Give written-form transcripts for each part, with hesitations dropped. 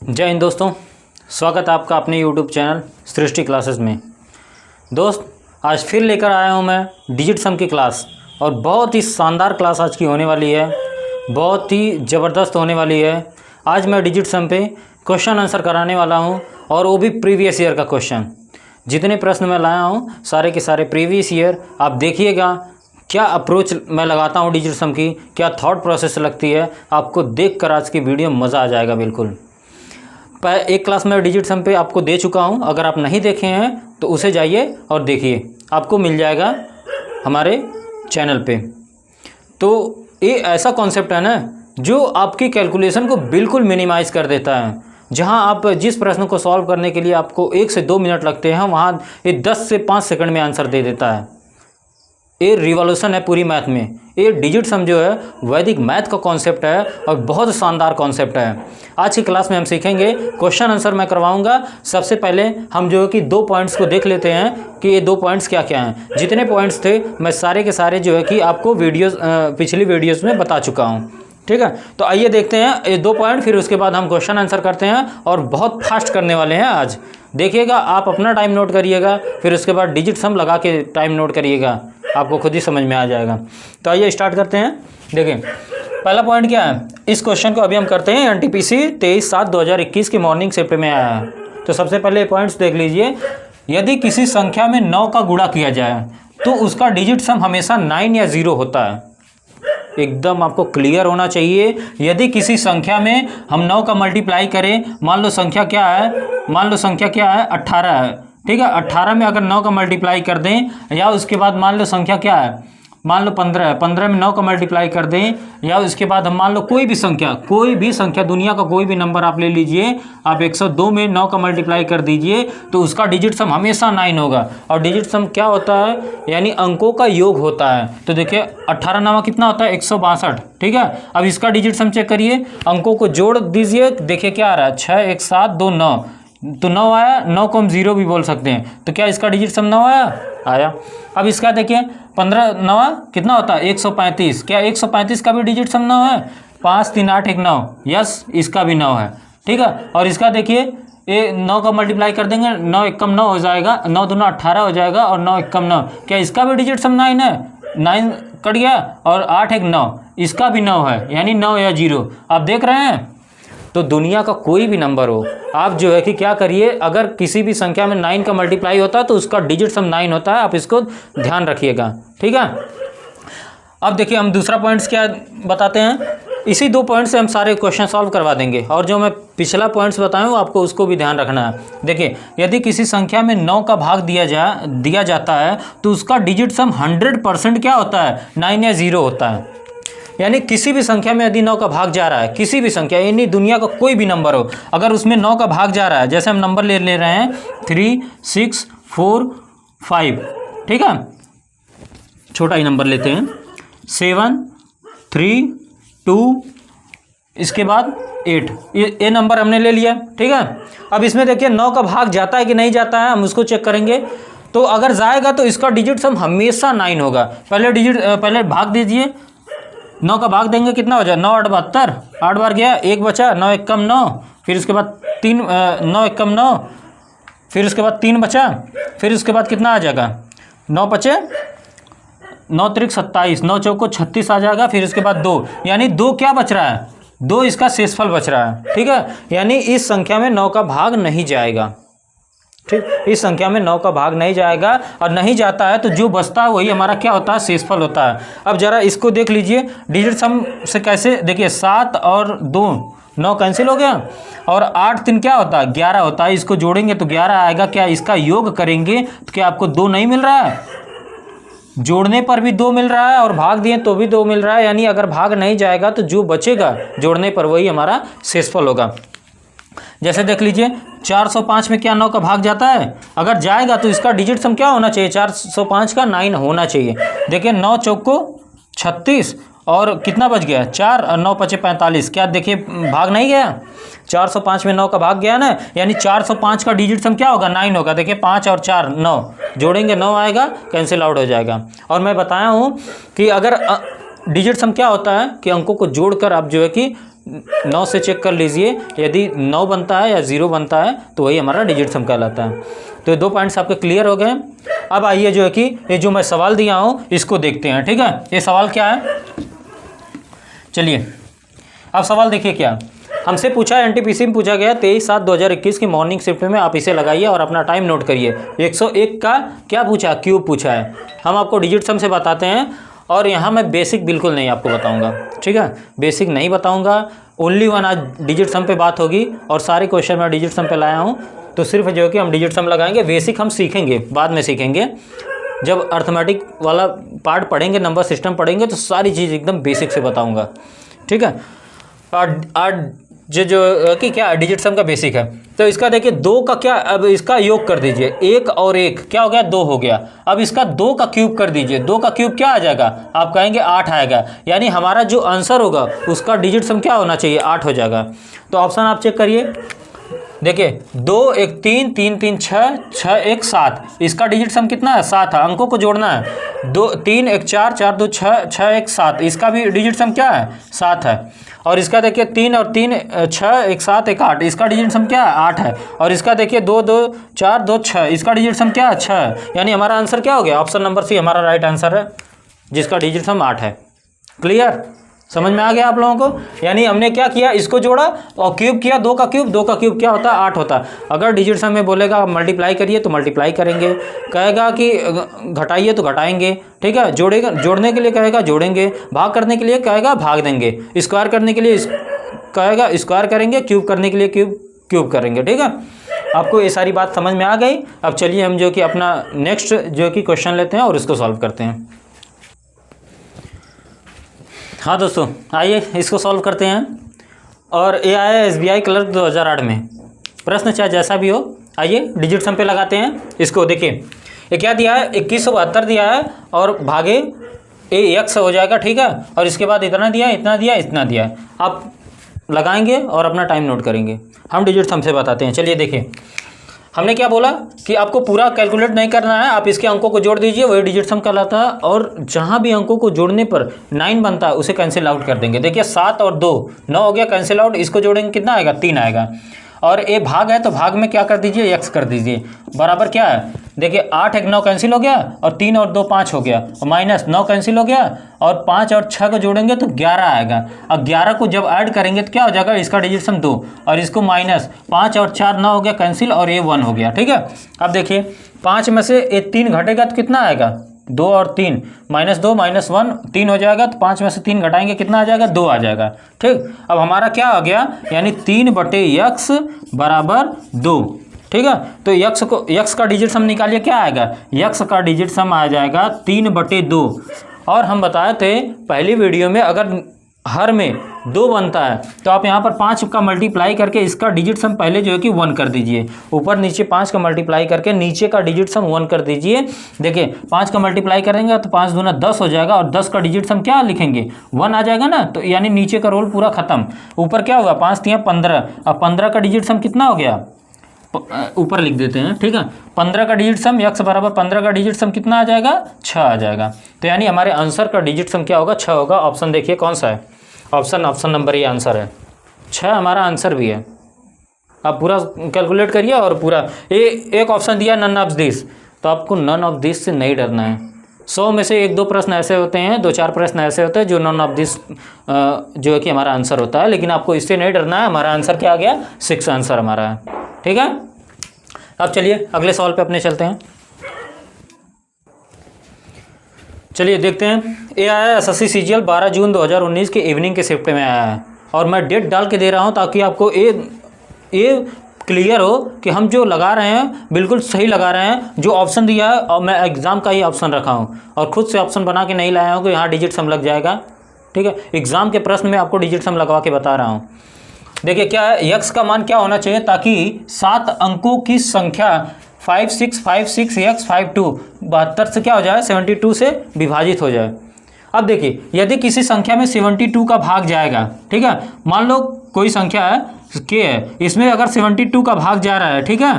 जय हिंद दोस्तों, स्वागत है आपका अपने YouTube चैनल सृष्टि क्लासेस में। दोस्त, आज फिर लेकर आया हूं मैं डिजिट सम की क्लास और बहुत ही शानदार क्लास आज की होने वाली है, बहुत ही ज़बरदस्त होने वाली है। आज मैं डिजिट सम पे क्वेश्चन आंसर कराने वाला हूं और वो भी प्रीवियस ईयर का क्वेश्चन। जितने प्रश्न मैं लाया हूं सारे के सारे प्रीवियस ईयर। आप देखिएगा क्या अप्रोच मैं लगाता हूं डिजिट सम की, क्या थॉट प्रोसेस लगती है। आपको देखकर आज की वीडियो मज़ा आ जाएगा बिल्कुल। एक क्लास में डिजिट सम पे आपको दे चुका हूं, अगर आप नहीं देखे हैं तो उसे जाइए और देखिए, आपको मिल जाएगा हमारे चैनल पे। तो ये ऐसा कॉन्सेप्ट है ना जो आपकी कैलकुलेशन को बिल्कुल मिनिमाइज़ कर देता है। जहां आप जिस प्रश्न को सॉल्व करने के लिए आपको 1 से 2 मिनट लगते हैं, वहां ये 10 से 5 सेकंड में आंसर दे देता है। ये रिवॉल्यूशन है पूरी मैथ में। ये डिजिट सम जो है वैदिक मैथ का कॉन्सेप्ट है और बहुत शानदार कॉन्सेप्ट है। आज की क्लास में हम सीखेंगे, क्वेश्चन आंसर मैं करवाऊंगा। सबसे पहले हम जो है कि 2 पॉइंट्स को देख लेते हैं कि ये 2 पॉइंट्स क्या क्या हैं। जितने पॉइंट्स थे मैं सारे के सारे जो है कि आपको पिछली वीडियोज़ में बता चुका हूँ। ठीक है, तो आइए देखते हैं ये 2 पॉइंट, फिर उसके बाद हम क्वेश्चन आंसर करते हैं और बहुत फास्ट करने वाले हैं आज। देखिएगा, आप अपना टाइम नोट करिएगा, फिर उसके बाद डिजिट सम लगा के टाइम नोट करिएगा, आपको खुद ही समझ में आ जाएगा। तो आइए स्टार्ट करते हैं। देखिए पहला पॉइंट क्या है, इस क्वेश्चन को अभी हम करते हैं NTPC 23/7/2021 की मॉर्निंग शिफ्ट में आया है। तो सबसे पहले पॉइंट्स देख लीजिए। यदि किसी संख्या में 9 का गुणा किया जाए तो उसका डिजिट सम हमेशा 9 या 0 होता है। एकदम आपको क्लियर होना चाहिए। यदि किसी संख्या में हम 9 का मल्टीप्लाई करें, मान लो संख्या क्या है 18 है। ठीक है, 18 में अगर 9 का मल्टीप्लाई कर दें, या उसके बाद मान लो संख्या क्या है, मान लो 15 है, 15 में 9 का मल्टीप्लाई कर दें, या उसके बाद हम मान लो कोई भी संख्या दुनिया का कोई भी नंबर आप ले लीजिए, आप 102 में 9 का मल्टीप्लाई कर दीजिए तो उसका डिजिट सम हमेशा 9 होगा। और डिजिट सम क्या होता है, यानी अंकों का योग होता है। तो देखिए 18 9 कितना होता है 162। ठीक है, अब इसका डिजिट सम चेक करिए, अंकों को जोड़ दीजिए, देखिए क्या आ रहा है 6 1 7 2 9, तो 9 आया। 9 को हम 0 भी बोल सकते हैं, तो क्या इसका डिजिट सम 9 आया। अब इसका देखिए 15 9 कितना होता है 135। क्या 135 का भी डिजिट सम 9 है। 5 3 8 1 9, यस इसका भी 9 है। ठीक है, और इसका देखिए ये 9 का मल्टीप्लाई कर देंगे, 9 1 9 हो जाएगा, 9 दूना 18 हो जाएगा, और 9 1 9, क्या इसका भी डिजिट सम 9 है। 9 कट गया, और 8 1 9, इसका भी 9 है, यानी 9 या 0। आप देख रहे हैं। तो दुनिया का कोई भी नंबर हो, आप जो है कि क्या करिए, अगर किसी भी संख्या में 9 का मल्टीप्लाई होता है तो उसका डिजिट सम 9 होता है। आप इसको ध्यान रखिएगा। ठीक है, अब देखिए हम दूसरा पॉइंट्स क्या बताते हैं। इसी 2 पॉइंट से हम सारे क्वेश्चन सॉल्व करवा देंगे, और जो मैं पिछला पॉइंट्स बताया हूँ आपको उसको भी ध्यान रखना है। देखिए यदि किसी संख्या में 9 का भाग दिया जाता है तो उसका डिजिट सम 100% क्या होता है 9 या 0 होता है। यानी किसी भी संख्या में यदि 9 का भाग जा रहा है, किसी भी संख्या, यानी दुनिया का कोई भी नंबर हो, अगर उसमें 9 का भाग जा रहा है, जैसे हम नंबर ले रहे हैं 3 6 4 5। ठीक है, छोटा ही नंबर लेते हैं 7 3 2, इसके बाद 8, ये नंबर हमने ले लिया। ठीक है, अब इसमें देखिए 9 का भाग जाता है कि नहीं जाता है, हम उसको चेक करेंगे। तो अगर जाएगा तो इसका डिजिट सम हमेशा 9 होगा। पहले भाग दीजिए, 9 का भाग देंगे कितना हो जाए 9 8 72, 8 बार गया, 1 बचा, 9 1 9, फिर उसके बाद 3 9 1 9, फिर उसके बाद 3 बचा, फिर उसके बाद कितना आ जाएगा 9 बचे 9 3 27, 9 चौको 36 आ जाएगा, फिर उसके बाद 2, यानी 2 क्या बच रहा है 2 इसका शेषफल बच रहा है। ठीक है, यानी इस संख्या में 9 का भाग नहीं जाएगा। ठीक, इस संख्या में 9 का भाग नहीं जाएगा, और नहीं जाता है तो जो बचता है वही हमारा क्या होता है शेषफल होता है। अब जरा इसको देख लीजिए डिजिट सम से कैसे। देखिए 7 और 2 9 कैंसिल हो गया, और 8 3 क्या होता है 11 होता है। इसको जोड़ेंगे तो 11 आएगा। क्या इसका योग करेंगे तो क्या आपको 2 नहीं मिल रहा है, जोड़ने पर भी 2 मिल रहा है और भाग दिए तो भी 2 मिल रहा है। यानी अगर भाग नहीं जाएगा तो जो बचेगा जोड़ने पर वही हमारा शेषफल होगा। जैसे देख लीजिए 405 में क्या 9 का भाग जाता है, अगर जाएगा तो इसका डिजिट सम क्या होना चाहिए 405 का 9 होना चाहिए। देखिए 9 चौको 36, और कितना बच गया 4, और 9 पचे 45, क्या देखिए भाग नहीं गया। 405 में 9 का भाग गया ना, यानी 405 का डिजिट सम क्या होगा 9 होगा। देखिए 5 और 4 9, जोड़ेंगे 9 आएगा, कैंसिल आउट हो जाएगा। और मैं बताया हूँ कि अगर डिजिट सम क्या होता है कि अंकों को जोड़कर आप जो है कि 9 से चेक कर लीजिए, यदि 9 बनता है या 0 बनता है तो वही हमारा डिजिट सम कहलाता है। तो ये 2 पॉइंट्स आपके क्लियर हो गए। अब आइए जो है कि ये जो मैं सवाल दिया हूँ इसको देखते हैं, ठीक है। ये सवाल क्या है, चलिए अब सवाल देखिए। क्या हमसे पूछा है, एनटीपीसी में पूछा गया 23/7/2021 की मॉर्निंग शिफ्ट में आप इसे लगाइए और अपना टाइम नोट करिए। 101 का क्या पूछा, क्यूब पूछा है। हम आपको डिजिट सम से बताते हैं और यहाँ मैं बेसिक बिल्कुल नहीं आपको बताऊँगा, ठीक है, बेसिक नहीं बताऊँगा। ओनली वन आज डिजिट सम पे बात होगी और सारे क्वेश्चन मैं डिजिट सम पे लाया हूँ, तो सिर्फ जो है कि हम डिजिट सम लगाएंगे। बेसिक हम सीखेंगे, बाद में सीखेंगे। जब अर्थमेटिक वाला पार्ट पढ़ेंगे, नंबर सिस्टम पढ़ेंगे, तो सारी चीज़ एकदम बेसिक से बताऊंगा, ठीक है। और जो कि क्या डिजिट सम का बेसिक है। तो इसका देखिए 2 का क्या, अब इसका योग कर दीजिए, 1 और 1 क्या हो गया, 2 हो गया। अब इसका 2 का क्यूब कर दीजिए, 2 का क्यूब क्या आ जाएगा, आप कहेंगे 8 आएगा। यानी हमारा जो आंसर होगा उसका डिजिट सम क्या होना चाहिए, 8 हो जाएगा। तो ऑप्शन आप चेक करिए, देखिए 2 1 3 3 3 6 6 1 7, इसका डिजिट सम कितना है, 7 है। अंकों को जोड़ना है, 2 3 1 4 4 2 6 6 1 7, इसका भी डिजिट सम क्या है, 7 है। और इसका देखिए 3 और 3 6 1 7 1 8, इसका डिजिट सम क्या है, 8 है। और इसका देखिए 2 2 4 2 6, इसका डिजिट सम क्या है, 6 है। यानी हमारा आंसर क्या हो गया, ऑप्शन नंबर सी हमारा राइट आंसर है, जिसका डिजिट सम 8 है। क्लियर, समझ में आ गया आप लोगों को। यानी हमने क्या किया, इसको जोड़ा और क्यूब किया, 2 का क्यूब, 2 का क्यूब क्या होता है, 8 होता है। अगर डिजिट सम में बोलेगा मल्टीप्लाई करिए तो मल्टीप्लाई करेंगे, कहेगा कि घटाइए तो घटाएंगे, ठीक है। जोड़ने के लिए कहेगा जोड़ेंगे, भाग करने के लिए कहेगा भाग देंगे, स्क्वायर करने के लिए कहेगा स्क्वायर करेंगे, क्यूब करने के लिए क्यूब करेंगे, ठीक है। आपको ये सारी बात समझ में आ गई। अब चलिए हम जो कि अपना नेक्स्ट जो कि क्वेश्चन लेते हैं और इसको सॉल्व करते हैं। हाँ दोस्तों, आइए इसको सॉल्व करते हैं। और ये आया SBI क्लर्क 2008 में। प्रश्न चाहे जैसा भी हो, आइए डिजिट सम पे लगाते हैं इसको। देखिए ये क्या दिया है, 2172 दिया है और भागे x हो जाएगा, ठीक है। और इसके बाद इतना दिया, इतना दिया, इतना दिया है। आप लगाएंगे और अपना टाइम नोट करेंगे। हम डिजिट सम से बताते हैं। चलिए देखिए, हमने क्या बोला कि आपको पूरा कैलकुलेट नहीं करना है, आप इसके अंकों को जोड़ दीजिए, वही डिजिट सम कहलाता है। और जहाँ भी अंकों को जोड़ने पर 9 बनता है उसे कैंसिल आउट कर देंगे। देखिए 7 और 2 9 हो गया, कैंसिल आउट। इसको जोड़ेंगे कितना आएगा, 3 आएगा। और ये भाग है तो भाग में क्या कर दीजिए, x कर दीजिए। बराबर क्या है, देखिए 8 1 9 कैंसिल हो गया और 3 और 2 5 हो गया, और माइनस 9 कैंसिल हो गया और 5 और 6 को जोड़ेंगे तो 11 आएगा। और 11 को जब ऐड करेंगे तो क्या हो जाएगा, इसका डिजिट सम 2 और इसको माइनस 5 और 4 9 हो गया कैंसिल और ये 1 हो गया, ठीक है। अब देखिए 5 में से ये 3 घटेगा तो कितना आएगा, 2 और 3 -2 -1 3 हो जाएगा। तो 5 में से 3 घटाएंगे कितना आ जाएगा, 2 आ जाएगा, ठीक। अब हमारा क्या आ गया, यानी 3/x बराबर 2, ठीक है। तो x का डिजिट सम निकालिए, क्या आएगा, x का डिजिट सम आ जाएगा 3/2। और हम बताए थे पहली वीडियो में, अगर हर में 2 बनता है तो आप यहाँ पर 5 का मल्टीप्लाई करके इसका डिजिट सम पहले जो है कि 1 कर दीजिए। ऊपर नीचे 5 का मल्टीप्लाई करके नीचे का डिजिट सम 1 कर दीजिए। देखिए 5 का मल्टीप्लाई करेंगे तो 5 दूना 10 हो जाएगा और 10 का डिजिट सम क्या लिखेंगे, 1 आ जाएगा ना। तो यानी नीचे का रोल पूरा खत्म। ऊपर क्या होगा, 5 3 15, अब 15 का डिजिट सम कितना हो गया, ऊपर लिख देते हैं, ठीक है। 15 का डिजिट सम x बराबर 15 का डिजिट सम कितना आ जाएगा, 6 आ जाएगा। तो यानी हमारे आंसर का डिजिट सम क्या होगा, 6 होगा। ऑप्शन देखिए कौन सा है, ऑप्शन नंबर ये आंसर है, 6 हमारा आंसर भी है। आप पूरा कैलकुलेट करिए और पूरा ये एक ऑप्शन दिया नन ऑफ दिस, तो आपको नन ऑफ दिस से नहीं डरना है। 100 में से 1-2 प्रश्न ऐसे होते हैं, 2-4 प्रश्न ऐसे होते हैं जो नन ऑफ दिस जो है कि हमारा आंसर होता है, लेकिन आपको इससे नहीं डरना है। हमारा आंसर क्या आ गया, 6 आंसर हमारा है, ठीक है। अब चलिए अगले सवाल पे अपने चलते हैं। चलिए देखते हैं। ये आया SSC CGL 12 जून 2019 के इवनिंग के शिफ्ट में आया है और मैं डेट डाल के दे रहा हूँ ताकि आपको ये क्लियर हो कि हम जो लगा रहे हैं बिल्कुल सही लगा रहे हैं। जो ऑप्शन दिया है और मैं एग्ज़ाम का ही ऑप्शन रखा हूँ और खुद से ऑप्शन बना के नहीं लाया हूँ कि यहाँ डिजिट सम लग जाएगा, ठीक है। एग्ज़ाम के प्रश्न में आपको डिजिट सम लगवा के बता रहा हूँ। देखिए क्या है, x का मान क्या होना चाहिए ताकि 7 अंकों की संख्या 5656x 52 72 से क्या हो जाए, 72 से विभाजित हो जाए। अब देखिए यदि किसी संख्या में 72 का भाग जाएगा, ठीक है। मान लो कोई संख्या है k है, इसमें अगर 72 का भाग जा रहा है, ठीक है,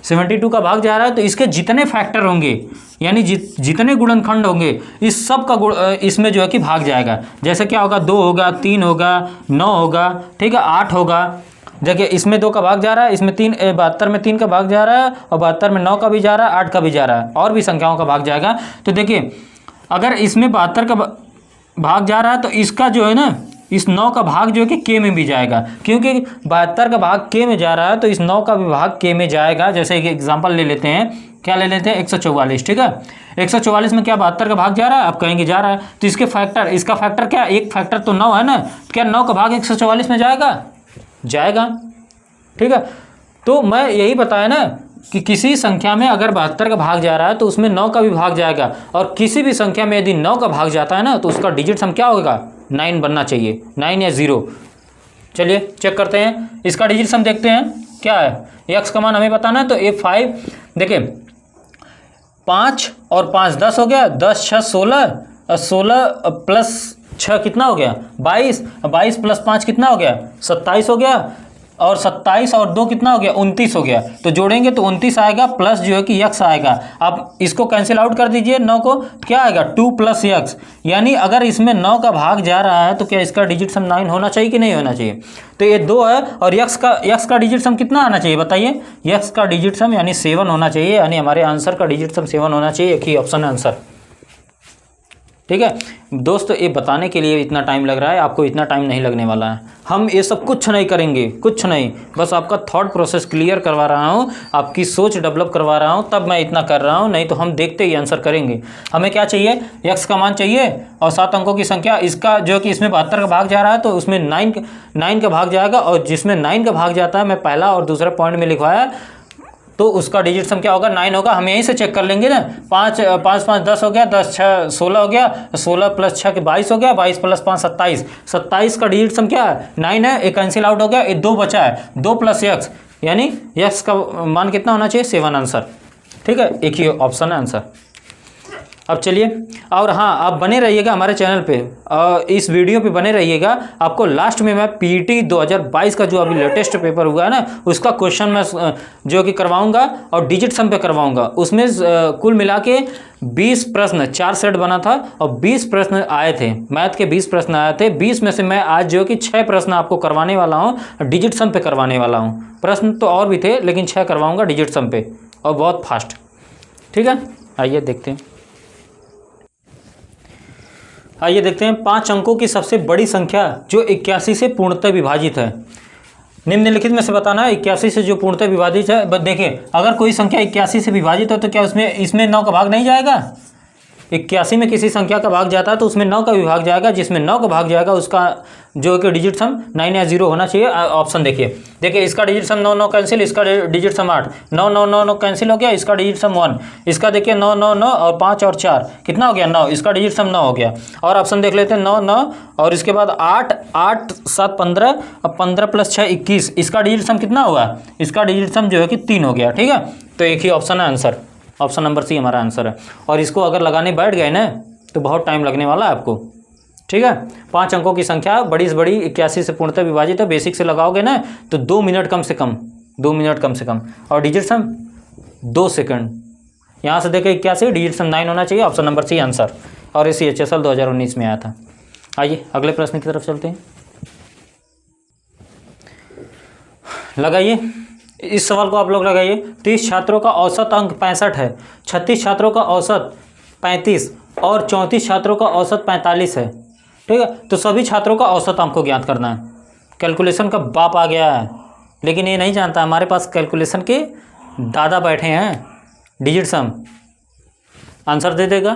72 का भाग जा रहा है तो इसके जितने फैक्टर होंगे यानी जितने गुणनखंड होंगे इस सब का इसमें जो है कि भाग जाएगा। जैसे क्या होगा, 2 होगा, 3 होगा, 9 होगा, ठीक है, 8 होगा। देखिए इसमें 2 का भाग जा रहा है, इसमें 72 में 3 का भाग जा रहा है और 72 में 9 का भी जा रहा है, 8 का भी जा रहा है, और भी संख्याओं का भाग जाएगा। तो देखिए अगर इसमें 72 का भाग जा रहा है तो इसका जो है ना, इस 9 का भाग जो है कि के में भी जाएगा, क्योंकि 72 का भाग के में जा रहा है तो इस 9 का भी भाग के में जाएगा। जैसे एक एग्जांपल ले लेते हैं, क्या ले लेते हैं, 144, ठीक है। 144 में क्या 72 का भाग जा रहा है, आप कहेंगे जा रहा है, तो इसके फैक्टर, इसका फैक्टर क्या, एक फैक्टर तो 9 है ना, क्या 9 का भाग 144 में जाएगा, जाएगा, ठीक है। तो मैं यही बताया ना कि किसी संख्या में अगर 72 का भाग जा रहा है तो उसमें 9 का भी भाग जाएगा, और किसी भी संख्या में यदि 9 का भाग जाता है ना तो उसका डिजिट सम क्या होगा, 9 बनना चाहिए, 9 या 0। चलिए चेक करते हैं, इसका डिजिट सम देखते हैं क्या है। x का मान हमें बताना है तो ये 5, देखिए 5 और 5 10 हो गया, 10 6 16, 16 प्लस 6 कितना हो गया, 22, 22 प्लस 5 कितना हो गया, 27 हो गया, और 27 और 2 कितना हो गया, 29 हो गया। तो जोड़ेंगे तो 29 आएगा, प्लस जो है कि x आएगा। आप इसको कैंसिल आउट कर दीजिए, 9 को, क्या आएगा 2 प्लस x, यानी अगर इसमें 9 का भाग जा रहा है तो क्या इसका डिजिट सम 9 होना चाहिए कि नहीं होना चाहिए। तो ये 2 है, और x का डिजिट सम कितना आना चाहिए बताइए, x का डिजिट सम यानी 7 होना चाहिए, यानी हमारे आंसर का डिजिट सम 7 होना चाहिए। एक ही ऑप्शन है आंसर, ठीक है दोस्तों। ये बताने के लिए इतना टाइम लग रहा है, आपको इतना टाइम नहीं लगने वाला है। हम ये सब कुछ नहीं करेंगे, कुछ नहीं, बस आपका थॉट प्रोसेस क्लियर करवा रहा हूँ, आपकी सोच डेवलप करवा रहा हूँ, तब मैं इतना कर रहा हूँ, नहीं तो हम देखते ही आंसर करेंगे। हमें क्या चाहिए, x का मान चाहिए और 7 अंकों की संख्या, इसका जो कि इसमें 72 का भाग जा रहा है तो उसमें 9 का भाग जाएगा, और जिसमें 9 का भाग जाता है, मैं पहला और दूसरा पॉइंट में लिखवाया, तो उसका डिजिट सम क्या होगा, 9 होगा। हम यहीं से चेक कर लेंगे ना, 5 5 10 हो गया, 10 6 16 हो गया, 16 प्लस 6 के 22 हो गया, 22 प्लस 5 27, 27 का डिजिट सम क्या है, 9 है, एक कैंसिल आउट हो गया, एक 2 बचा है, 2 प्लस x, यानी x का मान कितना होना चाहिए, 7 आंसर, ठीक है। एक ही ऑप्शन है आंसर। अब चलिए, और हाँ आप बने रहिएगा हमारे चैनल पे, इस वीडियो पे बने रहिएगा। आपको लास्ट में मैं पीटी 2022 का जो अभी लेटेस्ट पेपर हुआ है ना, उसका क्वेश्चन मैं जो कि करवाऊंगा और डिजिट सम पे करवाऊंगा। उसमें कुल मिला के 20 प्रश्न, 4 सेट बना था और 20 प्रश्न आए थे, मैथ के 20 प्रश्न आए थे। 20 में से मैं आज जो कि 6 प्रश्न आपको करवाने वाला हूँ, डिजिट सम पे करवाने वाला हूँ। प्रश्न तो और भी थे लेकिन 6 करवाऊँगा डिजिट सम पे, और बहुत फास्ट, ठीक है। आइए देखते हैं, आइए देखते हैं 5 अंकों की सबसे बड़ी संख्या जो 81 से पूर्णतः विभाजित है। निम्नलिखित में से बताना है 81 से जो पूर्णतः विभाजित है। देखिए अगर कोई संख्या 81 से विभाजित हो तो क्या इसमें 9 का भाग नहीं जाएगा। 81 में किसी संख्या का भाग जाता है तो उसमें 9 का भी भाग जाएगा, जिसमें 9 का भाग जाएगा उसका जो कि डिजिट सम 9 या 0 होना चाहिए। ऑप्शन देखिए इसका डिजिट सम 9 9 कैंसिल, इसका डिजिट सम 8, 9 9 9 9 कैंसिल हो गया, इसका डिजिट सम 1, इसका देखिए 9 9 9 और 5 और 4 कितना हो गया 9, इसका डिजिट सम 9 हो गया। और ऑप्शन देख लेते हैं 9 9 और इसके बाद 8 8 7 15 और 15 प्लस 6 21, इसका डिजिट सम कितना हुआ, इसका डिजिट सम जो है कि 3 हो गया, ठीक है। तो एक ही ऑप्शन है आंसर, ऑप्शन नंबर सी हमारा आंसर है। और इसको अगर लगाने बैठ गए ना तो बहुत टाइम लगने वाला है आपको, ठीक है। 5 अंकों की संख्या बड़ी से बड़ी 81 से पूर्णतः विभाजित है। बेसिक से लगाओगे ना तो 2 मिनट कम से कम, 2 मिनट कम से कम, और डिजिट सम 2 सेकंड। यहाँ से देखें 81, डिजिट सम 9 होना चाहिए, ऑप्शन नंबर सी आंसर। और इसी HSL 2019 में आया था। आइए अगले प्रश्न की तरफ चलते हैं, लगाइए इस सवाल को आप लोग लगाइए। 30 छात्रों का औसत अंक 65 है, 36 छात्रों का औसत 35 और 34 छात्रों का औसत 45 है, ठीक है। तो सभी छात्रों का औसत अंक को ज्ञात करना है। कैलकुलेशन का बाप आ गया है, लेकिन ये नहीं जानता हमारे पास कैलकुलेशन के दादा बैठे हैं। डिजिट सम आंसर दे देगा।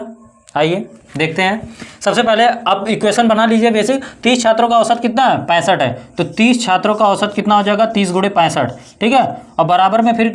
आइए देखते हैं। सबसे पहले आप इक्वेशन बना लीजिए बेसिक। 30 छात्रों का औसत कितना है, 65 है, तो 30 छात्रों का औसत कितना हो जाएगा, 30 गुणे 65, ठीक है। और बराबर में फिर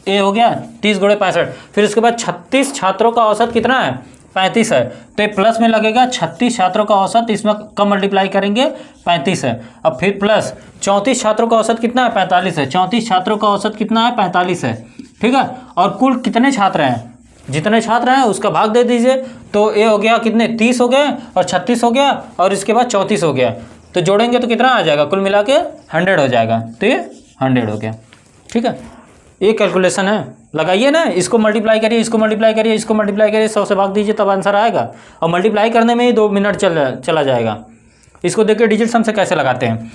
ये हो गया 30 गुणे 65। फिर उसके बाद 36 छात्रों का औसत कितना है, 35 है, तो ये प्लस में लगेगा 36 छात्रों का औसत, इसमें कम मल्टीप्लाई करेंगे 35 है। अब फिर प्लस 34 छात्रों का औसत कितना है, 45 है, 34 छात्रों का औसत कितना है, 45 है, ठीक है। और कुल कितने छात्र हैं, जितने छात्र हैं उसका भाग दे दीजिए। तो ये हो गया कितने, 30 हो गए और 36 हो गया और इसके बाद 34 हो गया, तो जोड़ेंगे तो कितना आ जाएगा, कुल मिला के 100 हो जाएगा। तो ये 100 हो गया, ठीक है। ये कैलकुलेशन है, लगाइए ना, इसको मल्टीप्लाई करिए, इसको मल्टीप्लाई करिए, इसको मल्टीप्लाई करिए, 100 से भाग दीजिए तब आंसर आएगा। और मल्टीप्लाई करने में ही 2 मिनट चला जाएगा। इसको देखिए डिजिट सम से कैसे लगाते हैं।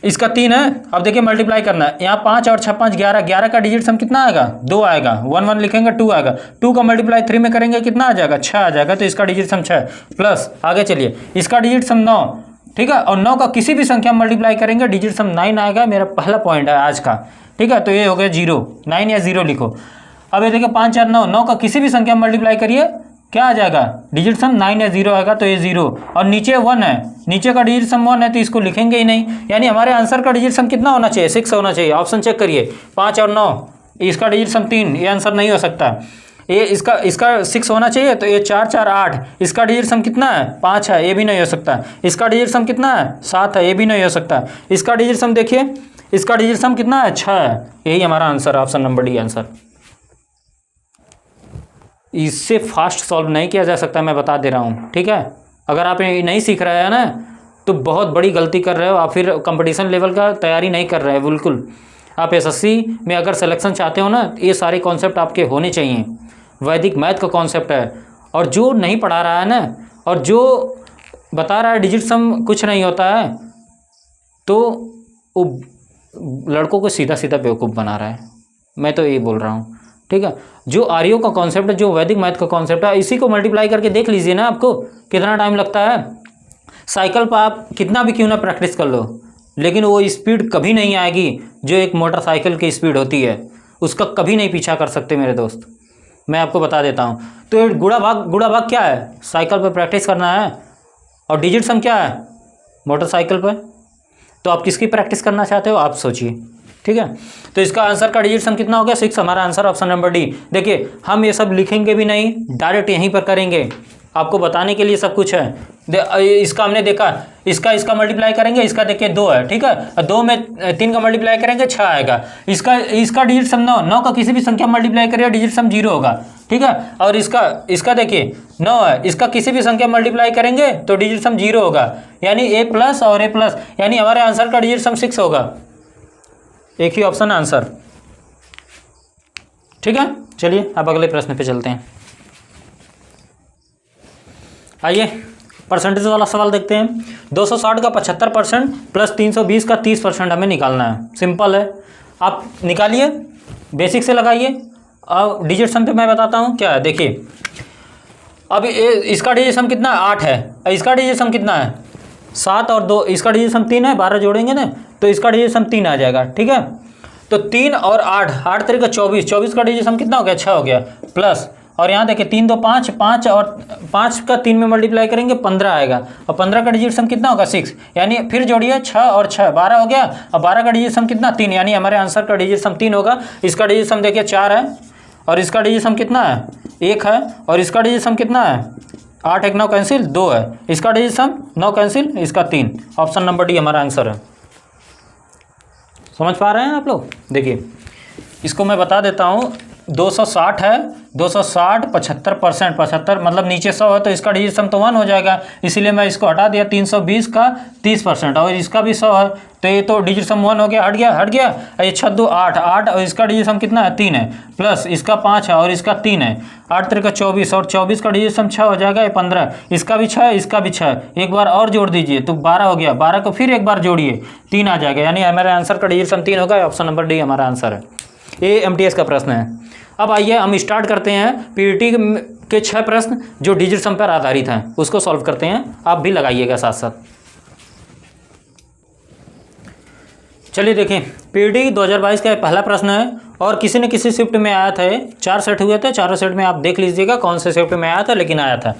इसका 3 है, अब देखिए मल्टीप्लाई करना है, यहाँ 5 और 6 5 11, 11 का डिजिट सम कितना आएगा, 2 आएगा, 1 1 लिखेंगे 2 आएगा, 2 का मल्टीप्लाई 3 में करेंगे कितना आ जाएगा, 6 आ जाएगा, तो इसका डिजिट सम 6 प्लस आगे चलिए इसका डिजिट सम 9, ठीक है, और 9 का किसी भी संख्या में मल्टीप्लाई करेंगे डिजिट सम 9 आएगा। मेरा पहला पॉइंट है आज का, ठीक है, तो ये हो गया 0, 9 या 0 लिखो। अब ये देखिए 5 4 9, 9 का किसी भी संख्या में मल्टीप्लाई करिए क्या आ जाएगा, डिजिट सम 9 या 0 आएगा, तो ये 0, और नीचे 1 है, नीचे का डिजिट सम 1 है तो इसको लिखेंगे ही नहीं, यानी हमारे आंसर का डिजिट सम कितना होना चाहिए, 6 होना चाहिए। ऑप्शन चेक करिए, 5 और 9, इसका डिजिट सम 3, ये आंसर नहीं हो सकता। ये इसका 6 होना चाहिए, तो ये 4 4 8, इसका डिजिट सम कितना है, 5 है, ये भी नहीं हो सकता। इसका डिजिट सम कितना है, 7 है, ये भी नहीं हो सकता। इसका डिजिट सम देखिए, इसका डिजिट सम कितना है, 6 है, यही हमारा answer, option number D answer. इससे फास्ट सॉल्व नहीं किया जा सकता, मैं बता दे रहा हूँ, ठीक है। अगर आप ये नहीं सीख रहे हैं ना तो बहुत बड़ी गलती कर रहे हो आप, फिर कंपटीशन लेवल का तैयारी नहीं कर रहे हैं बिल्कुल। आप एसएससी में अगर सिलेक्शन चाहते हो ना, ये सारे कॉन्सेप्ट आपके होने चाहिए। वैदिक मैथ का कॉन्सेप्ट है, और जो नहीं पढ़ा रहा है ना, और जो बता रहा है डिजिट सम कुछ नहीं होता है, तो वो लड़कों को सीधा सीधा बेवकूफ़ बना रहा है। मैं तो यही बोल रहा हूँ, ठीक है। जो आर्यों का कॉन्सेप्ट है, जो वैदिक मैथ का कॉन्सेप्ट है, इसी को मल्टीप्लाई करके देख लीजिए ना, आपको कितना टाइम लगता है। साइकिल पर आप कितना भी क्यों ना प्रैक्टिस कर लो, लेकिन वो स्पीड कभी नहीं आएगी जो एक मोटरसाइकिल की स्पीड होती है, उसका कभी नहीं पीछा कर सकते मेरे दोस्त, मैं आपको बता देता हूँ। तो गुणा भाग क्या है, साइकिल पर प्रैक्टिस करना है, और डिजिट सम क्या है, मोटरसाइकिल पर। तो आप किसकी प्रैक्टिस करना चाहते हो, आप सोचिए, ठीक है। तो इसका आंसर का डिजिट सम कितना हो गया, 6, हमारा आंसर ऑप्शन नंबर डी। देखिए हम ये सब लिखेंगे भी नहीं, डायरेक्ट यहीं पर करेंगे, आपको बताने के लिए सब कुछ है। इसका हमने देखा, इसका मल्टीप्लाई करेंगे, इसका देखिए 2 है, ठीक है, 2 में 3 का मल्टीप्लाई करेंगे 6 आएगा। इसका डिजिट सम 9, 9 का किसी भी संख्या मल्टीप्लाई करिए डिजिट सम 0 होगा, ठीक है। और इसका देखिए 9 है, इसका किसी भी संख्या मल्टीप्लाई करेंगे तो डिजिट सम 0 होगा, यानी ए प्लस और ए प्लस, यानी हमारे आंसर का डिजिट सम 6 होगा। एक ही ऑप्शन आंसर, ठीक है। चलिए अब अगले प्रश्न पे चलते हैं। आइए परसेंटेज वाला सवाल देखते हैं। 260 का 75% प्लस 320 का 30% हमें निकालना है। सिंपल है, आप निकालिए, बेसिक से लगाइए। अब डिजिट सम पे मैं बताता हूँ क्या है। देखिए अब इसका डिजिट सम कितना है, 8 है, इसका डिजिट सम कितना है, 7 और 2, इसका डिजिट सम 3 है, 12 जोड़ेंगे ना तो इसका डिजिट सम 3 आ जाएगा, ठीक है। तो 3 और 8, 8 तरीका 24, 24 का डिजिट सम कितना हो गया, 6 हो गया, प्लस, और यहाँ देखिए 3 2 5, 5 और 5 का 3 में मल्टीप्लाई करेंगे 15 आएगा, और 15 का डिजिट सम कितना होगा, 6, यानी फिर जोड़िए 6 और 6 12 हो गया, और 12 का डिजिट सम कितना, 3, यानी हमारे आंसर का डिजिट सम 3 होगा। इसका डिजिट सम देखिए 4 है, और इसका डिजिट सम कितना है, 1 है, और इसका डिजिट सम कितना है, 8 1 9 कैंसिल 2 है, इसका डिजिट सम 9 कैंसिल, इसका 3, ऑप्शन नंबर डी हमारा आंसर है। समझ पा रहे हैं आप लोग। देखिए इसको मैं बता देता हूँ, 260 है, 260 75%, 75 मतलब नीचे 100 है तो इसका डिजिट सम तो 1 हो जाएगा, इसीलिए मैं इसको हटा दिया। 320 का 30%, और इसका भी 100 है तो ये तो डिजिट सम 1 हो गया, हट गया। ये 6 2 8, 8 और इसका डिजिट सम कितना है, 3 है, प्लस इसका 5 है और इसका 3 है, 8 3 का 24, और 24 का डिजिट सम 6 हो जाएगा, ये 15, इसका भी 6 है, इसका भी 6, एक बार और जोड़ दीजिए तो 12 हो गया, 12 को फिर एक बार जोड़िए 3 आ जाएगा, यानी हमारे आंसर का डिजिट सम 3 होगा। ऑप्शन नंबर डी हमारा आंसर है। ये एमटीएस का प्रश्न है। अब आइए हम स्टार्ट करते हैं पीईटी के 6 प्रश्न जो डिजिट सम पर आधारित हैं, उसको सॉल्व करते हैं, आप भी लगाइएगा साथ साथ। चलिए देखें, पीईटी 2022 का पहला प्रश्न है, और किसी न किसी शिफ्ट में आया था, 4 सेट हुए थे, चारों सेट में आप देख लीजिएगा कौन से शिफ्ट में आया था, लेकिन आया था।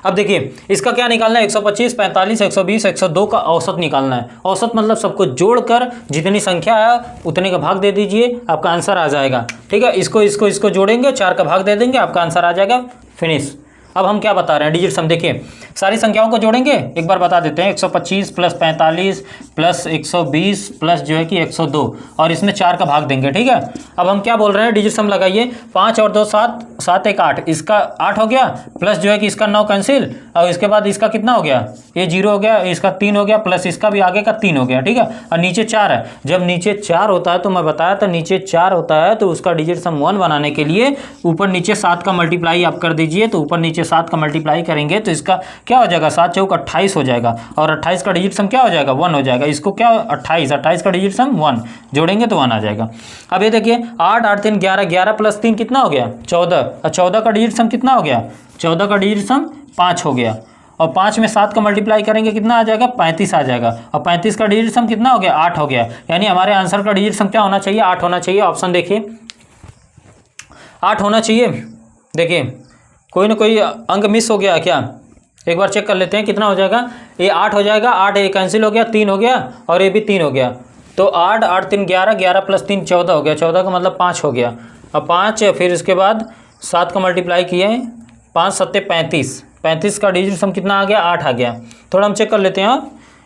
अब देखिए इसका क्या निकालना है, 125 45 120 102 का औसत निकालना है। औसत मतलब सबको जोड़कर जितनी संख्या है उतने का भाग दे दीजिए, आपका आंसर आ जाएगा, ठीक है। इसको जोड़ेंगे, 4 का भाग दे देंगे, आपका आंसर आ जाएगा, फिनिश। अब हम क्या बता रहे हैं, डिजिट सम देखिए, सारी संख्याओं को जोड़ेंगे, एक बार बता देते हैं। 125 प्लस 45 प्लस 120 प्लस जो है कि 102 और इसमें 4 का भाग देंगे, ठीक है। अब हम क्या बोल रहे हैं, डिजिट सम लगाइए, 5 और 2 7, 7 1 8, इसका 8 हो गया, प्लस जो है कि इसका 9 कैंसिल, और इसके बाद इसका कितना हो गया, ये 0 हो गया, इसका 3 हो गया, प्लस इसका भी आगे का 3 हो गया, ठीक है। और नीचे 4 है, जब नीचे 4 होता है तो मैं बताया था नीचे 4 होता है तो उसका डिजिट सम 1 बनाने के लिए ऊपर नीचे 7 का मल्टीप्लाई आप कर दीजिए, तो ऊपर नीचे 7 का मल्टीप्लाई करेंगे तो इसका क्या हो जाएगा, 7 चौक 28 हो जाएगा, और 28 का डिजिट सम क्या हो जाएगा, 1 हो जाएगा। इसको क्या 28 का डिजिट सम 1 जोड़ेंगे तो 1 आ जाएगा। अब ये देखिए 8 8 3 11, 11 प्लस 3 कितना हो गया, 14, और 14 का डिजिट सम कितना हो गया, 14 का डिजिट सम 5 हो गया, और 5 में 7 का मल्टीप्लाई करेंगे कितना आ जाएगा, 35 आ जाएगा, और 35 का डिजिट सम कितना हो गया, 8 हो गया। यानी हमारे आंसर का डिजिट सम क्या होना चाहिए, 8 होना चाहिए। ऑप्शन देखिए 8 होना चाहिए। देखिए कोई ना कोई अंक मिस हो गया क्या, एक बार चेक कर लेते हैं कितना हो जाएगा, ये 8 हो जाएगा, 8 ये कैंसिल हो गया, 3 हो गया, और ये भी 3 हो गया, तो 8 8 3 11, 11 प्लस 3 14 हो गया, 14 का मतलब 5 हो गया, और 5 फिर इसके बाद 7 का मल्टीप्लाई किए, 5 7 35, 35 का डिजिट सम कितना आ गया, 8 आ गया। थोड़ा हम चेक कर लेते हैं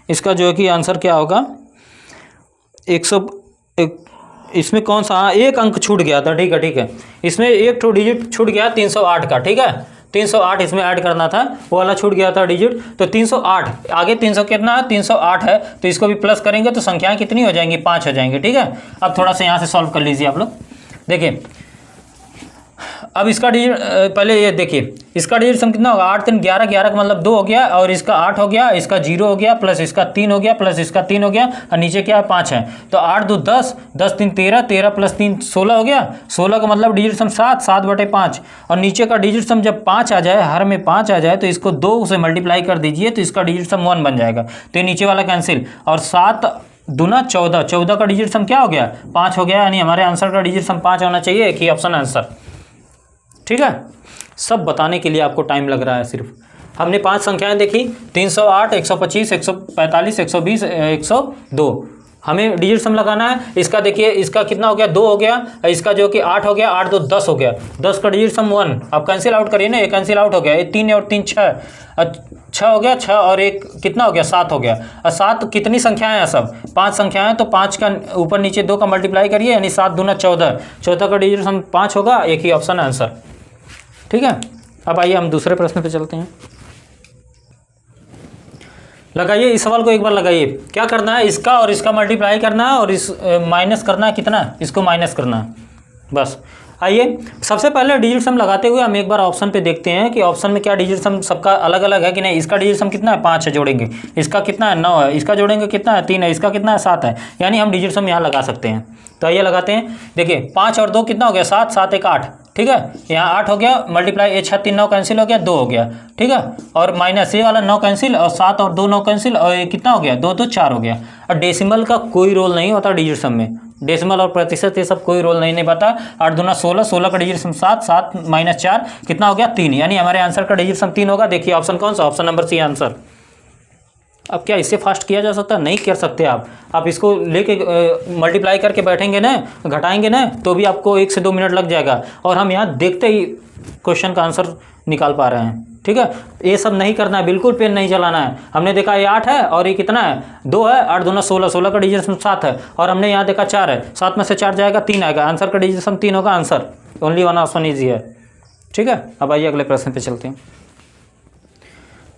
इसका जो है कि आंसर क्या होगा, 100 इसमें कौन सा, हाँ एक अंक छूट गया था, ठीक है ठीक है, इसमें एक तो डिजिट छूट गया 308 का, ठीक है 308 इसमें ऐड करना था, वो वाला छूट गया था डिजिट, तो 308 आगे 300 कितना है, 308 है, तो इसको भी प्लस करेंगे तो संख्याएं कितनी हो जाएंगी, 5 हो जाएंगे, ठीक है। अब थोड़ा सा यहाँ से सॉल्व कर लीजिए आप लोग। देखिए अब इसका डिजिट पहले ये देखिए, इसका डिजिट सम कितना होगा, 8 3 11, 11 का मतलब 2 हो गया, और इसका 8 हो गया, इसका 0 हो गया, प्लस इसका 3 हो गया, प्लस इसका 3 हो गया, और नीचे क्या है 5 है, तो 8 2 10, 10 3 13, 13 प्लस 3 16 हो गया, 16 का मतलब डिजिट सम 7, 7/5, और नीचे का डिजिट सम जब 5 आ जाए, हर में 5 आ जाए तो इसको 2 से मल्टीप्लाई कर दीजिए तो इसका डिजिट सम 1 बन जाएगा, तो ये नीचे वाला कैंसिल, और 7 दूना 14, 14 का डिजिट सम क्या हो गया, 5 हो गया, यानी हमारे आंसर का डिजिट सम 5 होना चाहिए, एक ही ऑप्शन आंसर, ठीक है। सब बताने के लिए आपको टाइम लग रहा है, सिर्फ हमने 5 संख्याएं देखी, 308 125 145 120 102, हमें डिजिट सम लगाना है। इसका देखिए, इसका कितना हो गया, 2 हो गया, इसका जो कि 8 हो गया, 8 2 10 हो गया, 10 का डिजिट सम 1, अब कैंसिल आउट करिए ना, ये कैंसिल आउट हो गया, ये 3 और 3 6, 6 हो गया, 6 और 1 कितना हो गया, 7 हो गया, और 7 कितनी संख्याएं हैं, सब 5 संख्याएं, तो 5 का ऊपर नीचे 2 का मल्टीप्लाई करिए, यानी 7 दूना 14, 14 का डिजिट सम 5 होगा, एक ही ऑप्शन आंसर, ठीक है। अब आइए हम दूसरे प्रश्न पे चलते हैं। लगाइए इस सवाल को एक बार लगाइए, क्या करना है, इसका और इसका मल्टीप्लाई करना है, और इस माइनस करना है, कितना इसको माइनस करना है, बस। आइए सबसे पहले डिजिट सम लगाते हुए हम एक बार ऑप्शन पे देखते हैं कि ऑप्शन में क्या डिजिट सम सबका अलग अलग है कि नहीं। इसका डिजिट सम कितना है, 5 है, जोड़ेंगे, इसका कितना है, 9 है, इसका जोड़ेंगे कितना है, 3 है, इसका कितना है, 7 है, यानी हम डिजिट सम यहाँ लगा सकते हैं। तो आइए लगाते हैं। देखिए 5 और 2 कितना हो गया, 7, 7 1 8, ठीक है, यहाँ 8 हो गया, मल्टीप्लाई 1 6 3 9 कैंसिल हो गया, 2 हो गया, ठीक है, और माइनस ये वाला 9 कैंसिल, और 7 और 2 9 कैंसिल, और ये कितना हो गया, 2 2 4 हो गया। और डेसिमल का कोई रोल नहीं होता डिजिट सम में, डेसिमल और प्रतिशत ये सब कोई रोल नहीं निभाता। 8 दूना 16, 16 का डिजिट सम 7, 7 माइनस 4 कितना हो गया, 3, यानी हमारे आंसर का डिजिट सम 3 होगा। देखिए ऑप्शन कौन सा, ऑप्शन नंबर सी आंसर। अब क्या इससे फास्ट किया जा सकता है, नहीं कर सकते आप इसको लेके मल्टीप्लाई करके बैठेंगे ना, घटाएंगे ना, तो भी आपको 1 से 2 मिनट लग जाएगा, और हम यहाँ देखते ही क्वेश्चन का आंसर निकाल पा रहे हैं, ठीक है। ये सब नहीं करना है, बिल्कुल पेन नहीं चलाना है। हमने देखा ये 8 है और ये कितना है, 2 है, 8 दूना 16, 16 का डिजिट सम 7 है, और हमने यहाँ देखा 4 है, 7 में से 4 जाएगा, 3 आएगा, आंसर का डिजिट सम 3 होगा, answer only one option easy है, ठीक है। अब आइए अगले प्रश्न पे चलते हैं।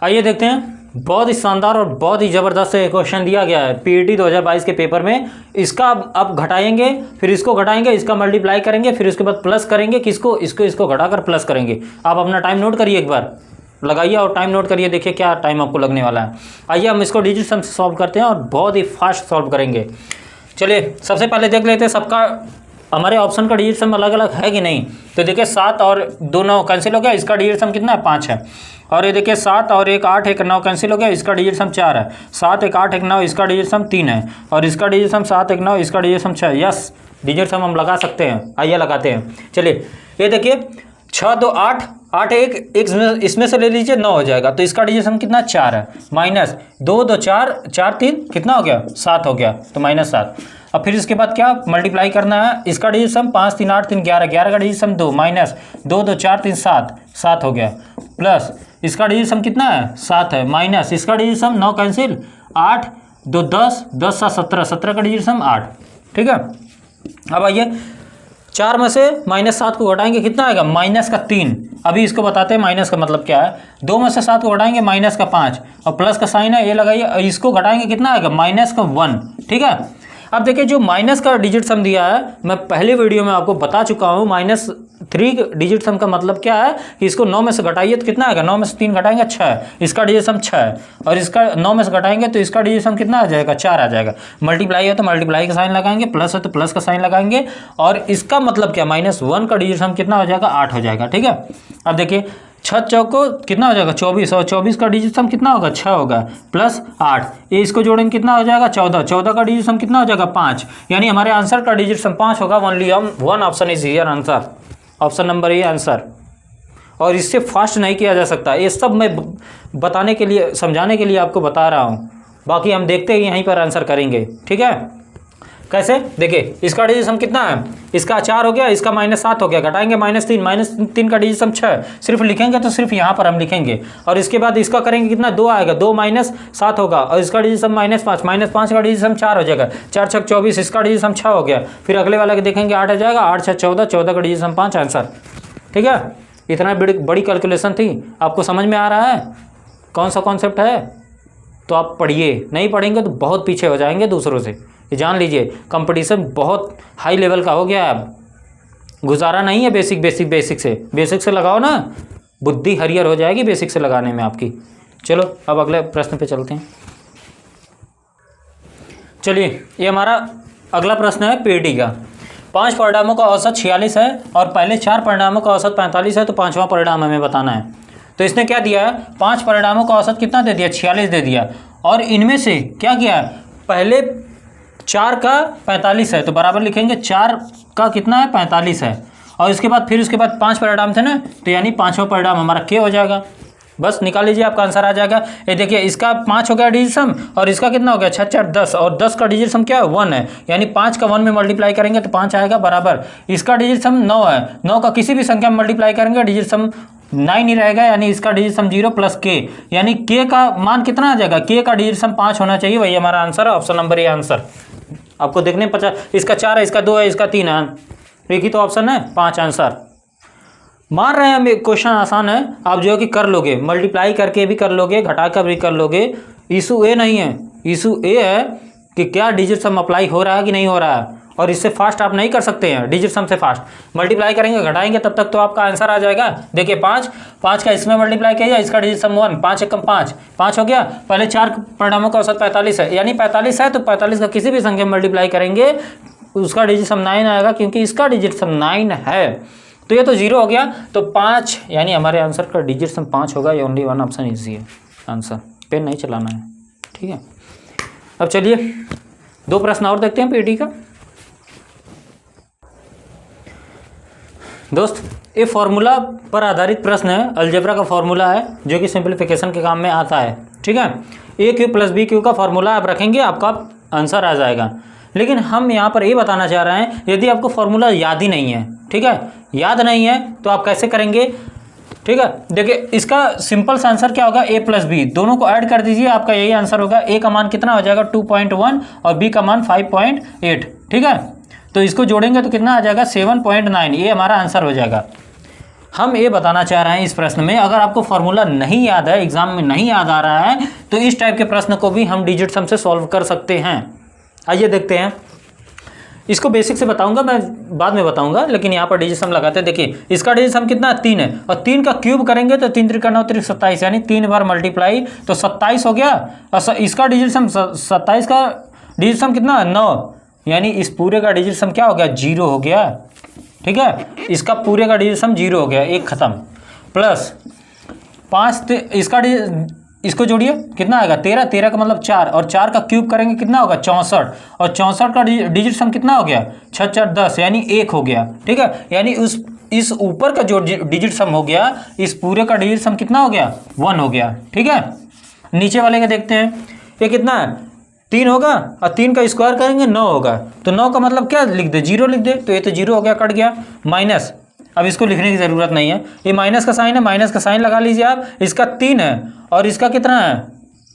आइए देखते हैं, बहुत ही शानदार और बहुत ही ज़बरदस्त क्वेश्चन दिया गया है पीईटी 2022 के पेपर में। इसका अब घटाएंगे, फिर इसको घटाएंगे, इसका मल्टीप्लाई करेंगे, फिर उसके बाद प्लस करेंगे, किसको, इसको घटाकर प्लस करेंगे। आप अपना टाइम नोट करिए, एक बार लगाइए और टाइम नोट करिए, देखिए क्या टाइम आपको लगने वाला है। आइए हम इसको डिजिट सम से सॉल्व करते हैं और बहुत ही फास्ट सॉल्व करेंगे। चलिए सबसे पहले देख लेते हैं सबका, हमारे ऑप्शन का डिजिट सम अलग अलग है कि नहीं। तो देखिए 7 और 2 9 कैंसिल हो गया, इसका डिजिट सम कितना है, 5 है। और ये देखिए 7 और 1 8, 1 9 कैंसिल हो गया, इसका डिजिट सम 4 है। 7 1 8 1 9, इसका डिजिट सम 3 है, और इसका डिजिट सम 7 1 9, इसका डिजिट सम 6। यस, डिजिट सम हम लगा सकते हैं, आइए लगाते हैं। चलिए ये देखिए 6 2 8, 8 1 इसमें से ले लीजिए, 9 हो जाएगा, तो इसका डिजिट सम कितना 4 है, माइनस 2 2 4 4 3 कितना हो गया, 7 हो गया, तो -7। अब फिर इसके बाद क्या मल्टीप्लाई करना है, इसका डिजिट सम 5 3 8 3 11, 11 का डिजिट सम 2 माइनस 2 2 4 3 7, 7 हो गया, प्लस इसका डिजिट सम कितना है 7 है, माइनस इसका डिजिट सम 9 कैंसिल 8 2 10, 10 7 17, 17 का डिजिट सम 8। ठीक है, अब आइए 4 में से -7 को घटाएंगे कितना आएगा माइनस का 3। अभी इसको बताते हैं माइनस का मतलब क्या है। 2 में से 7 को घटाएंगे माइनस का 5 और प्लस का साइन है ये लगाइए, इसको घटाएंगे कितना आएगा माइनस का 1। ठीक है, अब देखिए जो माइनस का डिजिट सम दिया है मैं पहले वीडियो में आपको बता चुका हूँ, -3 डिजिट सम का मतलब क्या है कि इसको 9 में से घटाइए तो कितना आएगा, 9 में से 3 घटाएंगे 6, इसका डिजिट सम 6 है और इसका 9 में से घटाएंगे तो इसका डिजिट सम कितना आ जाएगा 4 आ जाएगा। मल्टीप्लाई है तो मल्टीप्लाई का साइन लगाएंगे, प्लस है तो प्लस का साइन लगाएंगे और इसका मतलब क्या -1 का डिजिट सम कितना हो जाएगा 8 हो जाएगा। ठीक है, अब देखिए 6 चौको कितना हो जाएगा 24 और 24 का डिजिट सम कितना होगा 6 होगा, प्लस 8 ये इसको जोड़ेंगे कितना हो जाएगा 14, 14 का डिजिट सम कितना हो जाएगा 5, यानी हमारे आंसर का डिजिट सम 5 होगा। Only one option is here answer, option number A answer. और इससे फास्ट नहीं किया जा सकता, ये सब मैं बताने के लिए समझाने के लिए आपको बता रहा हूँ, बाकी हम देखते ही यहीं पर आंसर करेंगे। ठीक है, कैसे देखिए इसका डिजिट सम कितना है, इसका 4 हो गया, इसका -7 हो गया, घटाएंगे -3 का डिजिट सम 6, सिर्फ लिखेंगे तो सिर्फ यहाँ पर हम लिखेंगे और इसके बाद इसका करेंगे कितना 2 आएगा, 2 -7 होगा और इसका डिजिट सम -5, -5 का डिजिट सम 4 हो जाएगा, 4 6 24, इसका डिजिट सम 6 हो गया, फिर अगले वाला के देखेंगे 8 हो जाएगा, 8 6 14, 14 का डिजिट सम 5 आंसर। ठीक है, इतना बड़ी कैलकुलेशन थी, आपको समझ में आ रहा है कौन सा कॉन्सेप्ट है, तो आप पढ़िए, नहीं पढ़ेंगे तो बहुत पीछे हो जाएंगे दूसरों से, ये जान लीजिए। कंपटीशन बहुत हाई लेवल का हो गया है, अब गुजारा नहीं है बेसिक से लगाओ ना, बुद्धि हरियर हो जाएगी बेसिक से लगाने में आपकी। चलो अब अगले प्रश्न पे चलते हैं। चलिए ये हमारा अगला प्रश्न है पीटी का। 5 परिणामों का औसत 46 है और पहले 4 परिणामों का औसत 45 है, तो 5वां परिणाम हमें बताना है। तो इसने क्या दिया है, 5 परिणामों का औसत कितना दे दिया 46 दे दिया और इनमें से क्या किया है, पहले 4 का 45 है तो बराबर लिखेंगे 4 का कितना है 45 है और इसके बाद फिर उसके बाद 5 परिणाम थे ना, तो यानी 5वां परिणाम हमारा के हो जाएगा। बस निकाल लीजिए, आपका आंसर आ जाएगा। ये देखिए इसका 5 हो गया डिजिट सम और इसका कितना हो गया 6 4 10 और 10 का डिजिट सम क्या है 1 है, यानी 5 का 1 में मल्टीप्लाई करेंगे तो 5 आएगा बराबर। इसका डिजिट सम 9 है, 9 का किसी भी संख्या में मल्टीप्लाई करेंगे डिजिट सम 9 ही रहेगा, यानी इसका डिजिट सम 0 प्लस के, यानी के का मान कितना आ जाएगा, के का डिजिट सम 5 होना चाहिए, वही हमारा आंसर है, ऑप्शन नंबर ए आंसर। आपको देखने पता, इसका 4 है, इसका 2 है, इसका 3 है, एक ही तो ऑप्शन है 5 आंसर। मान रहे हैं हम, क्वेश्चन आसान है, आप जो है कि कर लोगे, मल्टीप्लाई करके भी कर लोगे, घटा कर भी कर लोगे। इशू ए नहीं है, इशू ए है कि क्या डिजिट सम अप्लाई हो रहा है कि नहीं हो रहा है, और इससे फास्ट आप नहीं कर सकते हैं, डिजिट सम से फास्ट मल्टीप्लाई करेंगे घटाएंगे तब तक तो आपका आंसर आ जाएगा। देखिए 5 का इसमें मल्टीप्लाई किया, इसका डिजिट सम 1, 5 एकम 5 हो गया। पहले 4 परिणामों का औसत 45 है, यानी 45 है तो 45 का किसी भी संख्या में मल्टीप्लाई करेंगे उसका डिजिट सम 9 आएगा, क्योंकि इसका डिजिट सम 9 है, तो ये तो 0 हो गया, तो 5 यानी हमारे आंसर का डिजिट सम 5 होगा। ये ओनली वन ऑप्शन इजी है आंसर, पेन नहीं चलाना है। ठीक है, अब चलिए 2 प्रश्न और देखते हैं पीटी का। दोस्त ये फॉर्मूला पर आधारित प्रश्न है, अलजेब्रा का फॉर्मूला है जो कि सिंप्लीफिकेशन के काम में आता है। ठीक है, a³ + b³ का फॉर्मूला आप रखेंगे, आपका आंसर आ जाएगा। लेकिन हम यहाँ पर ये बताना चाह रहे हैं, यदि आपको फॉर्मूला याद ही नहीं है, ठीक है, याद नहीं है तो आप कैसे करेंगे। ठीक है, देखिए इसका सिंपल सा आंसर क्या होगा, a + b दोनों को ऐड कर दीजिए, आपका यही आंसर होगा। a का मान कितना हो जाएगा 2.1 और b का मान 5.8। ठीक है, तो इसको जोड़ेंगे तो कितना आ जाएगा 7.9, ये हमारा आंसर हो जाएगा। हम ये बताना चाह रहे हैं इस प्रश्न में, अगर आपको फॉर्मूला नहीं याद है, एग्जाम में नहीं याद आ रहा है, तो इस टाइप के प्रश्न को भी हम डिजिट सम से सॉल्व कर सकते हैं। आइए देखते हैं, इसको बेसिक से बताऊंगा, मैं बाद में बताऊंगा, लेकिन यहाँ पर डिजिट सम लगाते हैं। देखिए इसका डिजिट सम कितना 3 है और 3 का क्यूब करेंगे तो 3 × 9 = 27, यानी 3 बार मल्टीप्लाई तो 27 हो गया। और इसका डिजिट सम 27 का डिजिट सम कितना 9, यानी इस पूरे का डिजिट सम क्या हो गया 0 हो गया। ठीक है, इसका पूरे का डिजिट सम 0 हो गया, एक खत्म। प्लस 5 इसका इसको जोड़िए कितना आएगा 13, 13 का मतलब 4 और 4 का क्यूब करेंगे कितना होगा 64 और 64 का डिजिट सम कितना हो गया 6 4 10, यानी 1 हो गया। ठीक है, यानी इस ऊपर का जो डिजिट सम हो गया, इस पूरे का डिजिट सम कितना हो गया 1 हो गया। ठीक है, नीचे वाले का देखते हैं, ये कितना है 3 होगा और 3 का स्क्वायर करेंगे 9 होगा। तो 9 का मतलब क्या लिख दे, 0 लिख दे। तो ये तो 0 हो गया, कट गया। माइनस, अब इसको लिखने की ज़रूरत नहीं है, ये माइनस का साइन है, माइनस का साइन लगा लीजिए आप। इसका 3 है और इसका कितना है,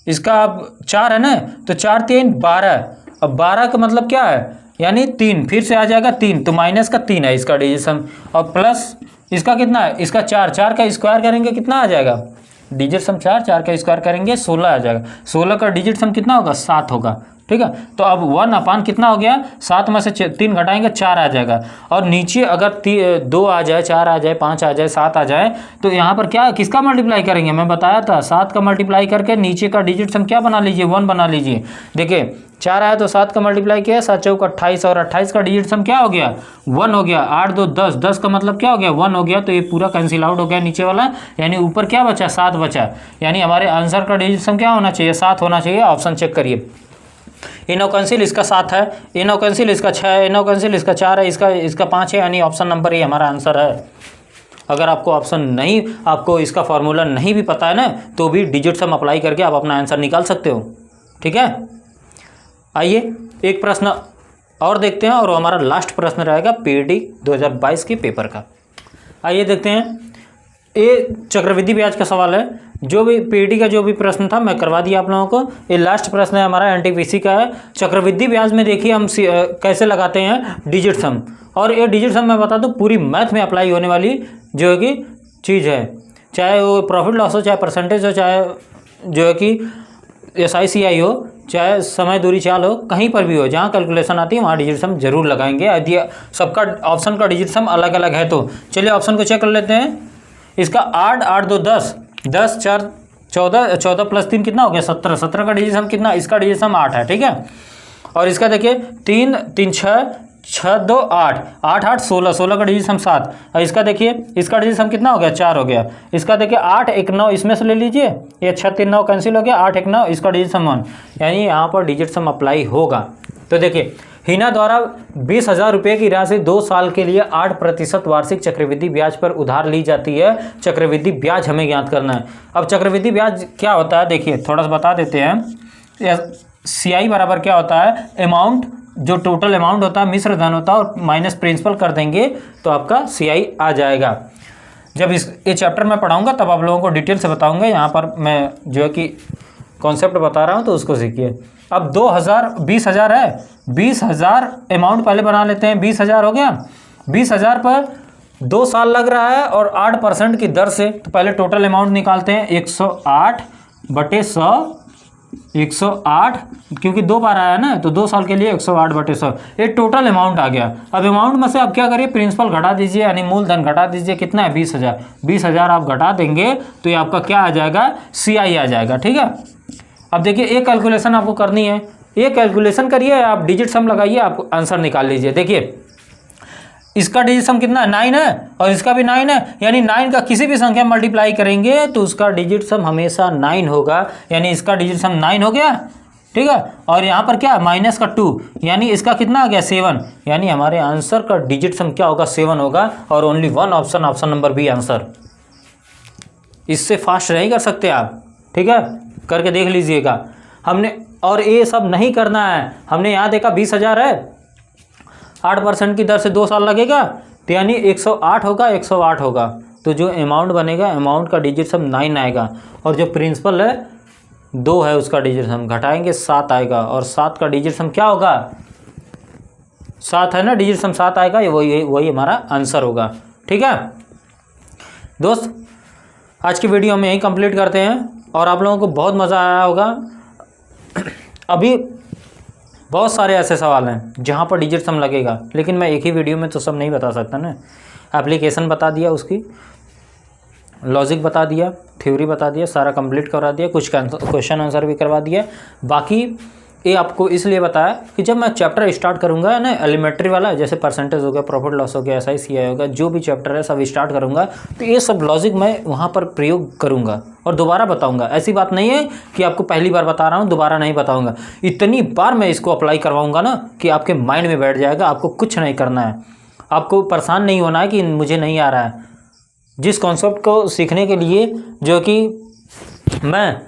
इसका अब 4 है ना, तो 4 3 12। अब 12 का मतलब क्या है, यानी 3 फिर से आ जाएगा 3, तो माइनस का 3 है इसका डिजिट सम। और प्लस इसका कितना है, इसका 4, 4 का स्क्वायर करेंगे कितना आ जाएगा डिजिट सम, 4, 4 का स्क्वायर करेंगे 16 आ जाएगा। 16 का डिजिट सम कितना होगा, 7 होगा। ठीक है, तो अब 1 अपान कितना हो गया, 7 में से 3 घटाएंगे 4 आ जाएगा। और नीचे अगर 2 आ जाए, 4 आ जाए, 5 आ जाए, 7 आ जाए, तो यहाँ पर क्या किसका मल्टीप्लाई करेंगे, मैं बताया था 7 का मल्टीप्लाई करके नीचे का डिजिट सम क्या बना लीजिए, 1 बना लीजिए। देखिए 4 आया तो 7 का मल्टीप्लाई किया, 7 चौक 28 और 28 का डिजिट सम क्या हो गया, 1 हो गया। 8 2 10, 10 का मतलब क्या हो गया, 1 हो गया। तो ये पूरा कैंसिल आउट हो गया नीचे वाला, यानी ऊपर क्या बचा, 7 बचा। यानी हमारे आंसर का डिजिट सम क्या होना चाहिए, 7 होना चाहिए। ऑप्शन चेक करिए, ए 9 कैंसिल इसका 7 है, ए 9 कैंसिल इसका 6 है, ए 9 कैंसिल इसका 4 है, इसका 5 है, यानी ऑप्शन नंबर ए हमारा आंसर है। अगर आपको ऑप्शन नहीं, आपको इसका फार्मूला नहीं भी पता है ना, तो भी डिजिट सम अप्लाई करके आप अपना आंसर निकाल सकते हो। ठीक है, आइए एक प्रश्न और देखते हैं, और हमारा लास्ट प्रश्न रहेगा पीईटी 2022 के पेपर का। आइए देखते हैं, ये चक्रवृद्धि ब्याज का सवाल है। जो भी पीईटी का जो भी प्रश्न था मैं करवा दिया आप लोगों को। ये लास्ट प्रश्न है हमारा, एनटीपीसी का है। चक्रवृद्धि ब्याज में देखिए हम कैसे लगाते हैं डिजिट सम, और ये डिजिट सम मैं बता दूं पूरी मैथ में अप्लाई होने वाली जो है कि चीज़ है, चाहे वो प्रॉफिट लॉस हो, चाहे परसेंटेज हो, चाहे जो है कि SICI हो, चाहे समय दूरी चाल हो, कहीं पर भी हो, जहाँ कैलकुलेशन आती है वहाँ डिजिट सम जरूर लगाएंगे। यदि सबका ऑप्शन का डिजिट सम अलग अलग है तो चलिए ऑप्शन को चेक कर लेते हैं। इसका 8 8 2 10, 10 4 14, 14 प्लस 3 कितना हो गया, 17, 17 का डिजिट सम कितना, इसका डिजिट सम 8 है। ठीक है, और इसका देखिए 3 3 6 6 2 8, 8 8 16, 16 का डिजिट सम 7। और इसका देखिए, इसका डिजिट सम कितना हो गया, 4 हो गया। इसका देखिए 8 1 9, इसमें से ले लीजिए, ये 6 3 9 कैंसिल हो गया, 8 1 9, इसका डिजिट सम 1, यानी यहाँ पर डिजिट सम अप्लाई होगा। तो देखिए हिना द्वारा 20,000 रुपये की राशि 2 साल के लिए 8% वार्षिक चक्रवृद्धि ब्याज पर उधार ली जाती है। चक्रवृद्धि ब्याज हमें ज्ञात करना है। अब चक्रवृद्धि ब्याज क्या होता है, देखिए थोड़ा सा बता देते हैं। CI बराबर क्या होता है, अमाउंट, जो टोटल अमाउंट होता है मिश्र धन होता है, और माइनस प्रिंसिपल कर देंगे तो आपका CI आ जाएगा। जब ये चैप्टर में पढ़ाऊँगा तब आप लोगों को डिटेल से बताऊँगा, यहाँ पर मैं जो है कि कॉन्सेप्ट बता रहा हूँ तो उसको सीखिए। अब 20,000 है, 20,000 अमाउंट पहले बना लेते हैं। 20,000 हो गया, 20,000 पर 2 साल लग रहा है और 8% की दर से, तो पहले टोटल अमाउंट निकालते हैं। 108 बटे 100, 108, क्योंकि 2 बार आया ना, तो 2 साल के लिए 108 बटे 100, ये टोटल अमाउंट आ गया। अब अमाउंट में से आप क्या करिए, प्रिंसिपल घटा दीजिए, यानी मूलधन घटा दीजिए। कितना है, 20,000। 20,000 आप घटा देंगे तो ये आपका क्या आ जाएगा, CI आ जाएगा। ठीक है, अब देखिए एक कैलकुलेशन आपको करनी है, एक कैलकुलेशन करिए, आप डिजिट सम लगाइए, आप आंसर निकाल लीजिए। देखिए इसका डिजिट सम कितना है, 9 है, और इसका भी 9 है, यानी 9 का किसी भी संख्या मल्टीप्लाई करेंगे तो उसका डिजिट सम हमेशा 9 होगा, यानी इसका डिजिट सम 9 हो गया। ठीक है, और यहाँ पर क्या माइनस का 2, यानी इसका कितना आ गया, 7, यानी हमारे आंसर का डिजिट सम क्या होगा, 7 होगा। और only 1 option, option number B answer. इससे फास्ट नहीं कर सकते आप। ठीक है, करके देख लीजिएगा हमने। और ये सब नहीं करना है, हमने यहाँ देखा 20,000 है, 8% की दर से 2 साल लगेगा, तो यानी 108 होगा, 108 होगा। तो जो अमाउंट बनेगा, अमाउंट का डिजिट सम 9 आएगा, और जो प्रिंसिपल है 2 है, उसका डिजिट सम घटाएंगे 7 आएगा, और 7 का डिजिट सम क्या होगा, 7 है ना, डिजिट सम 7 आएगा, वही हमारा आंसर होगा। ठीक है दोस्त, आज की वीडियो हम यहीं कंप्लीट करते हैं, और आप लोगों को बहुत मज़ा आया होगा। अभी बहुत सारे ऐसे सवाल हैं जहाँ पर डिजिट सम लगेगा, लेकिन मैं एक ही वीडियो में तो सब नहीं बता सकता ना। एप्लीकेशन बता दिया, उसकी लॉजिक बता दिया, थ्योरी बता दिया, सारा कंप्लीट करवा दिया, कुछ क्वेश्चन आंसर भी करवा दिया। बाकी ये आपको इसलिए बताया कि जब मैं चैप्टर स्टार्ट करूंगा ना, एलिमेंट्री वाला, जैसे परसेंटेज हो गया, प्रॉफिट लॉस हो गया, SICI होगा, जो भी चैप्टर है सब स्टार्ट करूंगा, तो ये सब लॉजिक मैं वहाँ पर प्रयोग करूंगा और दोबारा बताऊंगा। ऐसी बात नहीं है कि आपको पहली बार बता रहा हूँ दोबारा नहीं बताऊंगा, इतनी बार मैं इसको अप्लाई करवाऊँगा ना कि आपके माइंड में बैठ जाएगा। आपको कुछ नहीं करना है, आपको परेशान नहीं होना है कि मुझे नहीं आ रहा है। जिस कॉन्सेप्ट को सीखने के लिए जो कि मैं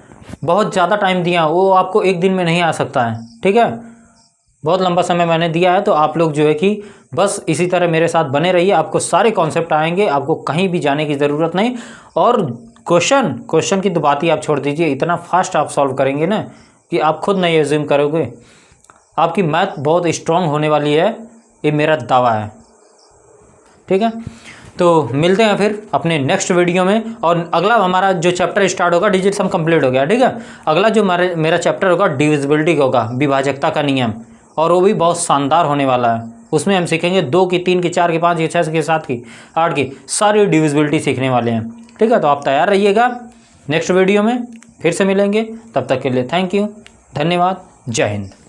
बहुत ज़्यादा टाइम दिया, वो आपको एक दिन में नहीं आ सकता है, ठीक है। बहुत लंबा समय मैंने दिया है, तो आप लोग जो है कि बस इसी तरह मेरे साथ बने रहिए, आपको सारे कॉन्सेप्ट आएंगे, आपको कहीं भी जाने की ज़रूरत नहीं। और क्वेश्चन की तो बात ही आप छोड़ दीजिए, इतना फास्ट आप सॉल्व करेंगे ना कि आप खुद नहीं एज्यूम करोगे। आपकी मैथ बहुत स्ट्रांग होने वाली है, ये मेरा दावा है, ठीक है। तो मिलते हैं फिर अपने नेक्स्ट वीडियो में। और अगला हमारा जो चैप्टर स्टार्ट होगा, डिजिट सम कंप्लीट हो गया, ठीक है। अगला जो मेरा चैप्टर होगा डिविजिबिलिटी का होगा, विभाजकता का नियम, और वो भी बहुत शानदार होने वाला है। उसमें हम सीखेंगे 2 की, 3 की, 4 की, 5 की, 6 की, 7 की, 8 की, सारी डिविजिबिलिटी सीखने वाले हैं, ठीक है। तो आप तैयार रहिएगा, नेक्स्ट वीडियो में फिर से मिलेंगे। तब तक के लिए थैंक यू, धन्यवाद, जय हिंद।